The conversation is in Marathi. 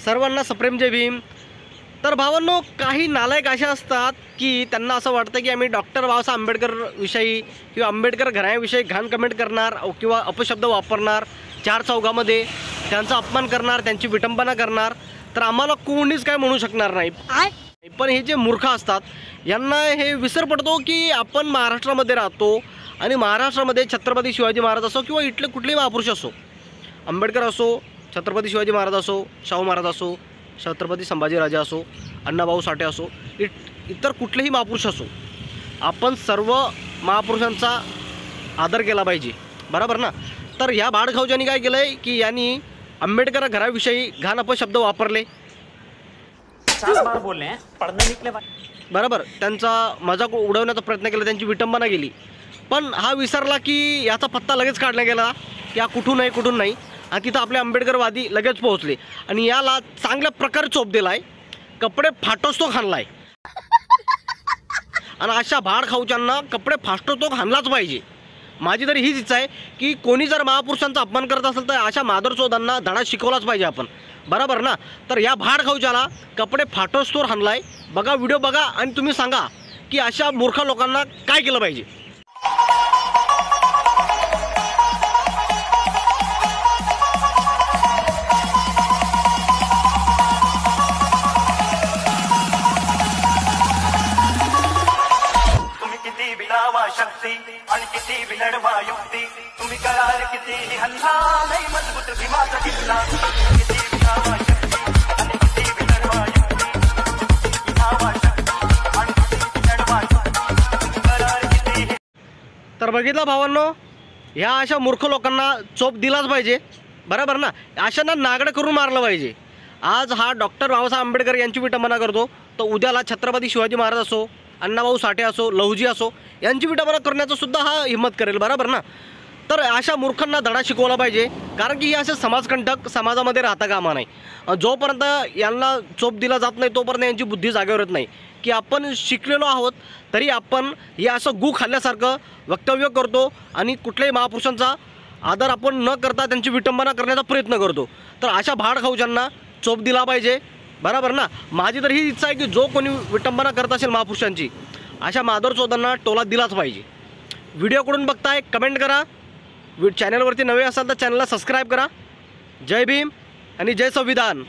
सर्वांना सप्रेम जय भीम। तर भावांनो, काही नालायक असे असतात की त्यांना असं वाटतं की आम्ही डॉक्टर बाबासाहेब आंबेडकर विषयी किंवा आंबेडकर घराण्याविषयी घाण कमेंट करणार किंवा अपशब्द वापरणार, चार चौघामध्ये त्यांचा अपमान करणार, त्यांची विटंबना करणार, तर आम्हाला कोणीच काय म्हणू शकणार नाही। पण हे जे मूर्ख असतात यांना हे विसर पडतो की आपण महाराष्ट्रामध्ये राहतो आणि महाराष्ट्रामध्ये छत्रपती शिवाजी महाराज असो किंवा इथले कुठलेही महापुरुष असो, आंबेडकर असो, छत्रपती शिवाजी महाराज असो, शाहू महाराज असो, छत्रपती संभाजीराजे असो, अण्णाभाऊ साठे असो, इतर कुठलेही महापुरुष असो, आपण सर्व महापुरुषांचा आदर केला पाहिजे, बरोबर ना। तर ह्या भाडखाऊजांनी काय केलं आहे की यांनी आंबेडकर घराविषयी घाण अपशब्द वापरले, बरोबर, त्यांचा मजाक उडवण्याचा प्रयत्न केला, त्यांची विटंबना केली। पण हा विसरला की याचा पत्ता लगेच काढला गेला की हा कुठून आहे कुठून नाही, आणि तिथं आपले आंबेडकरवादी लगेच पोहोचले आणि याला चांगल्या प्रकारे चोप दिला आहे, कपडे फाटोस तो खाणला आहे। आणि अशा भाडखाऊच्यांना कपडे फाटो तो खाणलाच पाहिजे। माझी तरी हीच इच्छा आहे की कोणी जर महापुरुषांचा अपमान करत असेल तर अशा मादरचोदांना धडा शिकवलाच पाहिजे आपण, बरोबर ना। तर या भाडखाऊच्याला कपडे फाटोस तो खाणला आहे। बघा, व्हिडिओ बघा आणि तुम्ही सांगा की अशा मूर्ख लोकांना काय केलं पाहिजे। शक्ती आणि किती विलढवा युक्ती, तुम्ही कराल किती हल्ला, नाही मजबूत भीमाचा किल्ला। किती विलावा शक्ती आणि किती विलढवा युक्ती, विलावा शक्ती आणि किती विलढवा युक्ती, तुम्ही कराल किती। तर बघितलं भावांनो, ह्या अशा मूर्ख लोकांना चोप दिलाच पाहिजे, बरोबर ना। अशांना नागडं करून मारलं पाहिजे। आज हा डॉक्टर बाबासाहेब आंबेडकर यांची विटंबना करतो, तर उद्याला छत्रपती शिवाजी महाराज असो, अण्णाभाऊ साठे असो, लहुजी असो, यांची विटंबना करण्याचं सुद्धा हा हिम्मत करेल, बरोबर ना। तर अशा मूर्खांना धडा शिकवला पाहिजे, कारण की हे असे समाजकंटक समाजामध्ये राहता कामा नाही। जोपर्यंत यांना चोप दिला जात नाही तोपर्यंत यांची बुद्धी जागेवर येत नाही की आपण शिकलेलो आहोत तरी आपण हे असं गू खाल्ल्यासारखं वक्तव्य करतो आणि कुठल्याही महापुरुषांचा आदर आपण न करता त्यांची विटंबना करण्याचा प्रयत्न करतो। तर अशा भाडखाऊच्यांना चोप दिला पाहिजे, बरोबर ना। माझी तर ही इच्छा आहे की जो कोणी विटंबना करत असेल महापुरुषांची, अशा मादरचोदांना टोला दिलाच पाहिजे। व्हिडिओ कुठून बघताय कमेंट करा, चॅनलवरती नवे असाल तर चॅनलला सबस्क्राईब करा। जय भीम आणि जय संविधान।